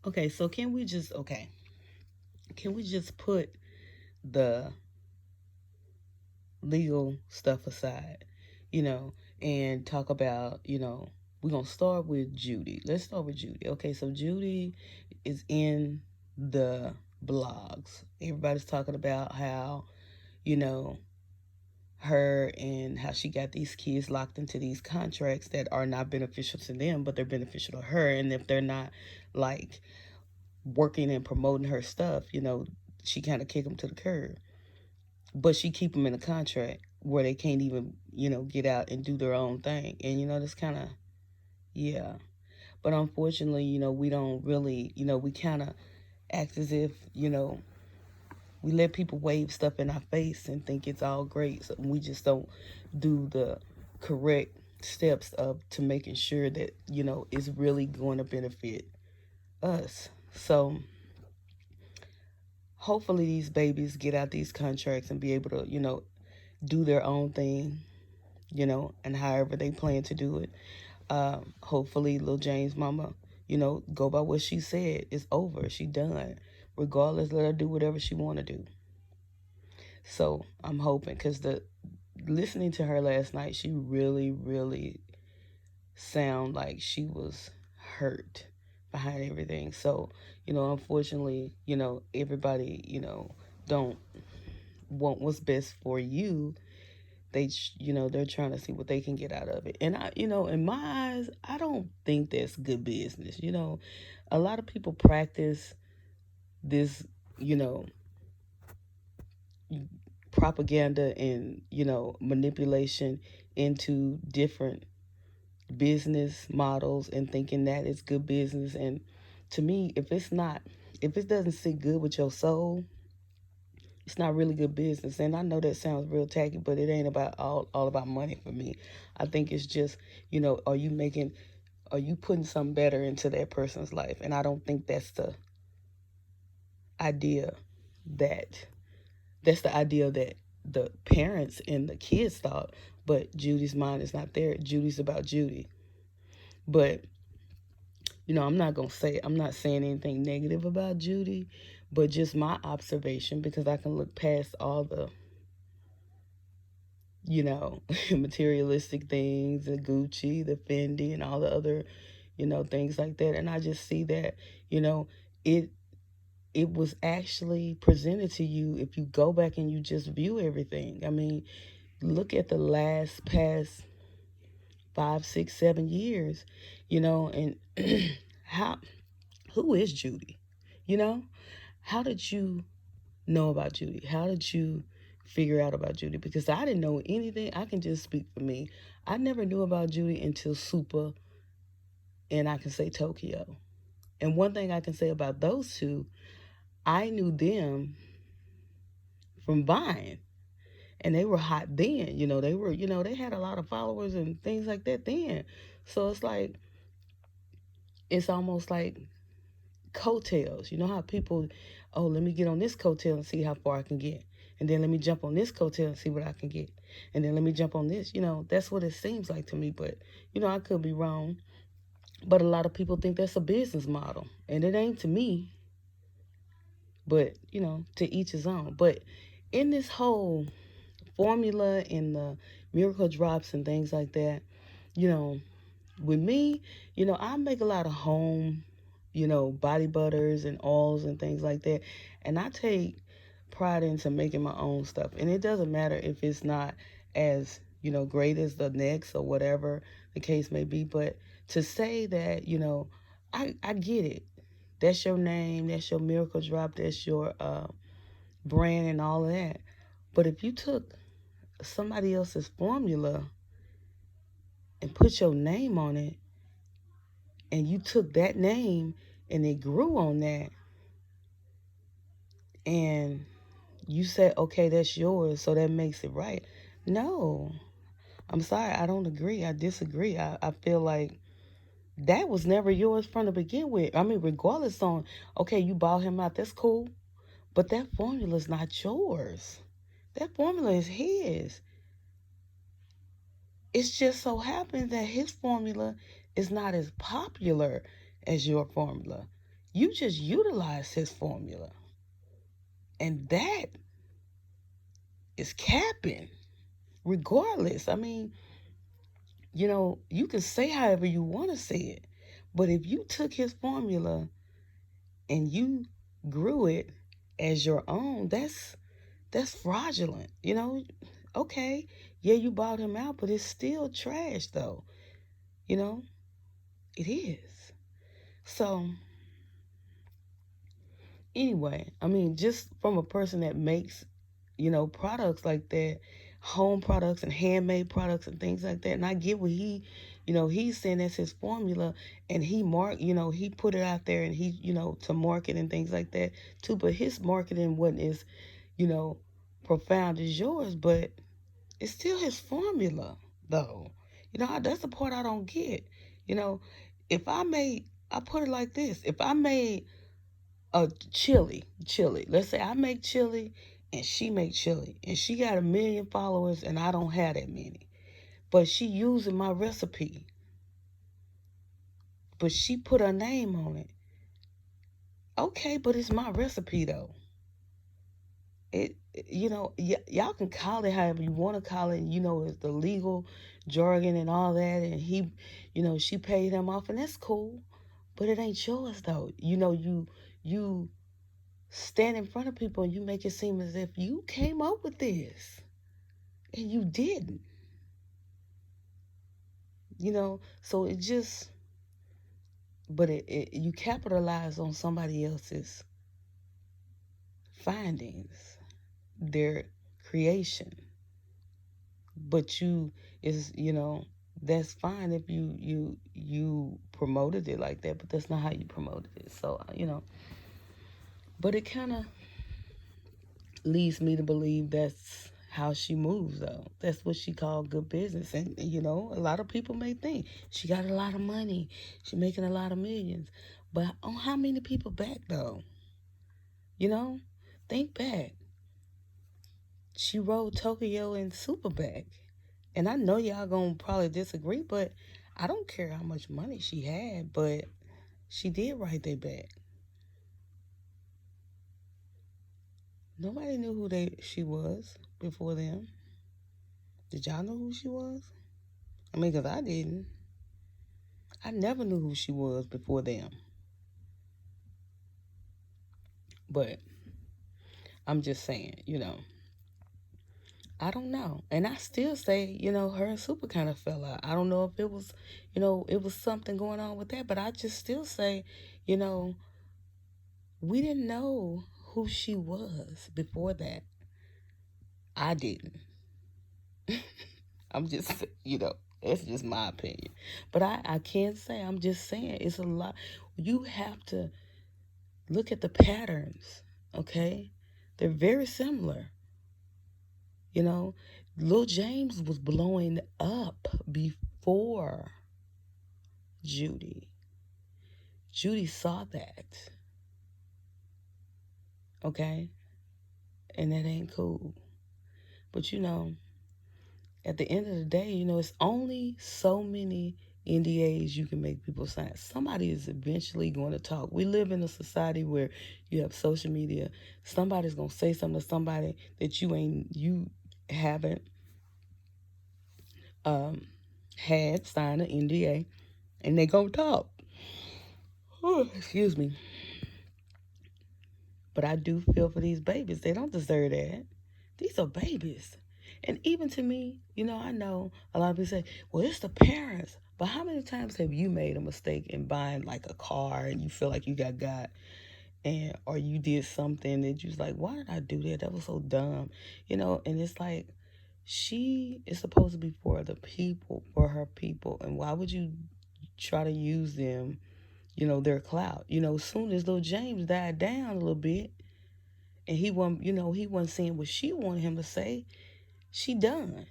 Okay, so can we just put the legal stuff aside, you know, and talk about, we're going to start with Judy. Let's start with Judy. Okay, so Judy is in the blogs. Everybody's talking about how, you know, her and how she got these kids locked into these contracts that are not beneficial to them, but they're beneficial to her. And if they're not like working and promoting her stuff, she kind of kick them to the curb. But she keep them in a contract where they can't even, get out and do their own thing. And that's kind of, yeah. But unfortunately, we don't really, we kind of act as if, we let people wave stuff in our face and think it's all great. So we just don't do the correct steps of to making sure that, it's really going to benefit us. So hopefully these babies get out these contracts and be able to, do their own thing, and however they plan to do it. Hopefully, Lil Jane's mama, go by what she said. It's over. She done. Regardless, let her do whatever she want to do. So I'm hoping, because the listening to her last night, she really, really sound like she was hurt behind everything. So, unfortunately, everybody, don't want what's best for you. They're trying to see what they can get out of it. And in my eyes, I don't think that's good business. A lot of people practice this, you know, propaganda and, manipulation into different business models and thinking that it's good business. And to me, if it doesn't sit good with your soul, it's not really good business. And I know that sounds real tacky, but it ain't about all about money for me. I think it's just, are you putting something better into that person's life? And I don't think idea that that's the idea that the parents and the kids thought. But Judy's mind is not there. Judy's about Judy. But I'm not saying anything negative about Judy, but just my observation, because I can look past all the, materialistic things, the Gucci, the Fendi, and all the other, things like that. And I just see that, it it was actually presented to you if you go back and you just view everything. I mean, look at the last past 5, 6, 7 years, and how who is Judy? You know, how did you know about Judy? How did you figure out about Judy? Because I didn't know anything. I can just speak for me. I never knew about Judy until Super, and I can say Tokyo. And one thing I can say about those two, I knew them from Vine. And they were hot then, they were, they had a lot of followers and things like that then. So it's almost like coattails. You know how people, oh, let me get on this coattail and see how far I can get. And then let me jump on this coattail and see what I can get. And then let me jump on this. That's what it seems like to me. But, I could be wrong. But a lot of people think that's a business model. And it ain't to me. But, to each his own. But in this whole formula and the miracle drops and things like that, you know, with me, I make a lot of home, body butters and oils and things like that. And I take pride into making my own stuff. And it doesn't matter if it's not as, great as the next or whatever the case may be. But to say that, I get it. That's your name, that's your miracle drop, that's your brand and all of that. But if you took somebody else's formula and put your name on it, and you took that name and it grew on that, and you said, okay, that's yours, so that makes it right. No, I'm sorry, I don't agree. I disagree. I feel like that was never yours from the begin with. I mean, regardless on, okay, you bought him out, that's cool, but that formula is not yours. That formula is his. It's just so happens that his formula is not as popular as your formula. You just utilize his formula. And that is capping, regardless. I mean, you can say however you want to say it. But if you took his formula and you grew it as your own, that's fraudulent. Okay, yeah, you bought him out, but it's still trash though. You know, it is. So anyway, I mean, just from a person that makes, products like that, home products and handmade products and things like that. And I get what he's saying that's his formula, and he put it out there, and to market and things like that too. But his marketing wasn't as, you know, profound as yours, but it's still his formula though. That's the part I don't get. You know, if I put it like this, if I made a chili. Let's say I make chili and she make chili, and she got 1 million followers and I don't have that many. But she using my recipe. But she put her name on it. Okay, but it's my recipe though. Y'all can call it however you want to call it. It's the legal jargon and all that. And she paid him off, and that's cool. But it ain't yours though. You stand in front of people and you make it seem as if you came up with this, and you didn't. So it just, but you capitalize on somebody else's findings, their creation. But that's fine if you promoted it like that, but that's not how you promoted it. So but it kind of leads me to believe that's how she moves though. That's what she called good business. And a lot of people may think she got a lot of money, she making a lot of millions, but on how many people back though? Think back. She rode Tokyo in Superback. And I know y'all gonna probably disagree, but I don't care how much money she had, but she did ride their back. Nobody knew who she was before them. Did y'all know who she was? I mean, because I didn't. I never knew who she was before them. But I'm just saying, I don't know. And I still say, her and Super kind of fell out. I don't know if it was, it was something going on with that, but I just still say, we didn't know who she was before that. I didn't. I'm just, it's just my opinion. But I can't say, I'm just saying, it's a lot. You have to look at the patterns, okay? They're very similar. Lil James was blowing up before Judy. Judy saw that, okay? And that ain't cool. But at the end of the day, it's only so many NDAs you can make people sign. Somebody is eventually going to talk. We live in a society where you have social media. Somebody's going to say something to somebody that you haven't had signed an NDA, and they going to talk. Oh, excuse me. But I do feel for these babies. They don't deserve that. These are babies. And even to me, I know a lot of people say, well, it's the parents. But how many times have you made a mistake in buying like a car and you feel like you got or you did something that you was like, why did I do that? That was so dumb. And it's like, she is supposed to be for the people, for her people. And why would you try to use them, their clout? As soon as little James died down a little bit, and he wasn't saying what she wanted him to say, she done.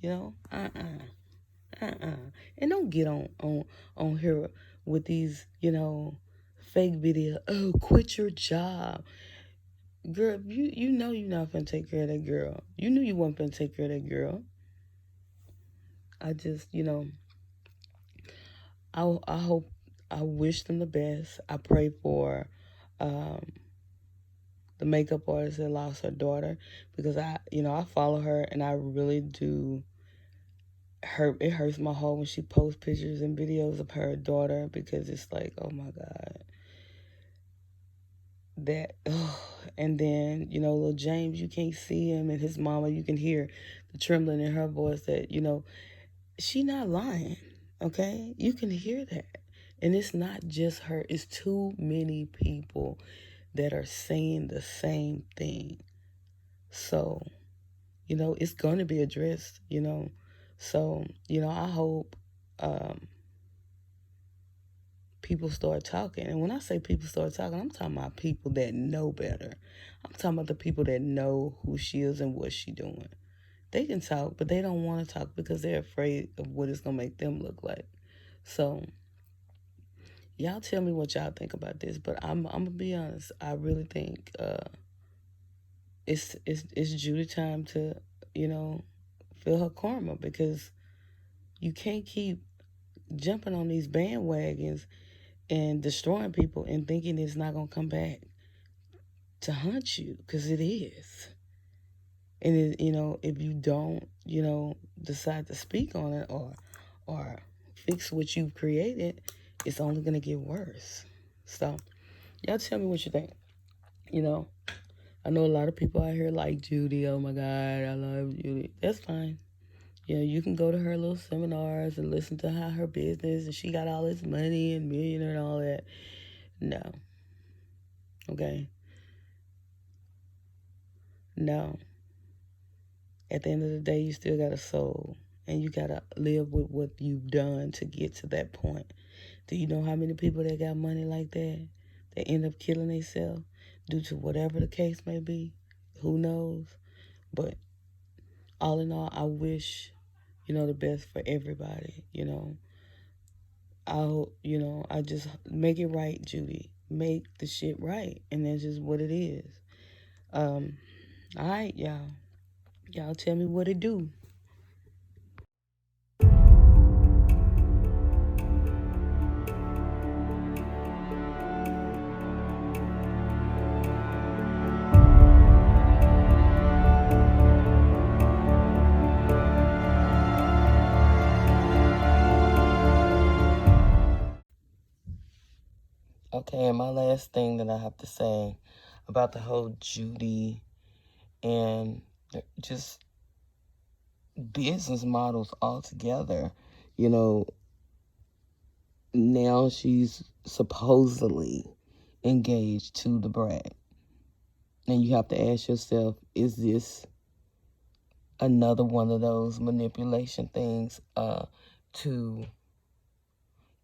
And don't get on here with these, fake video. Oh, quit your job. Girl, you know you're not gonna take care of that girl. You knew you weren't gonna take care of that girl. I just, I hope I wish them the best. I pray for the makeup artist that lost her daughter, because I follow her, and I really do it hurts my heart when she posts pictures and videos of her daughter, because it's like, oh my God. And then, little James, you can't see him, and his mama, you can hear the trembling in her voice that, she not lying, okay? You can hear that. And it's not just her, it's too many people that are saying the same thing. So, it's going to be addressed, So, I hope people start talking. And when I say people start talking, I'm talking about people that know better. I'm talking about the people that know who she is and what she's doing. They can talk, but they don't want to talk because they're afraid of what it's going to make them look like. So, y'all tell me what y'all think about this. But I'm going to be honest. I really think it's Judy time to, feel her karma, because you can't keep jumping on these bandwagons and destroying people and thinking it's not going to come back to hunt you, because it is. And if you don't, decide to speak on it or fix what you've created, it's only going to get worse. So, y'all tell me what you think. I know a lot of people out here like Judy. Oh my God, I love Judy. That's fine. You can go to her little seminars and listen to how her business, and she got all this money and millionaire and all that. No. Okay? No. At the end of the day, you still got a soul, and you got to live with what you've done to get to that point. Do you know how many people that got money like that end up killing themselves due to whatever the case may be? Who knows? But all in all, I wish, the best for everybody, I just make it right, Judy. Make the shit right. And that's just what it is. All right, y'all. Y'all tell me what it do. Okay, and my last thing that I have to say about the whole Judy and just business models altogether, now she's supposedly engaged to the brat. And you have to ask yourself, is this another one of those manipulation things to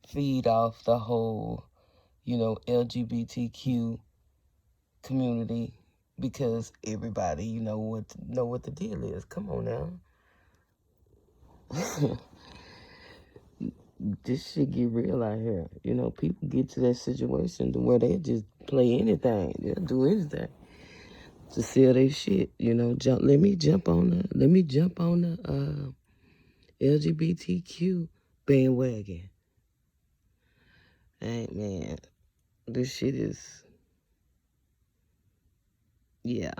feed off the whole, LGBTQ community, because everybody, know what the deal is. Come on now. This shit get real out here. People get to that situation to where they just play anything. They'll do anything to sell their shit. Let me jump on the LGBTQ bandwagon. Hey man, this shit is, yeah.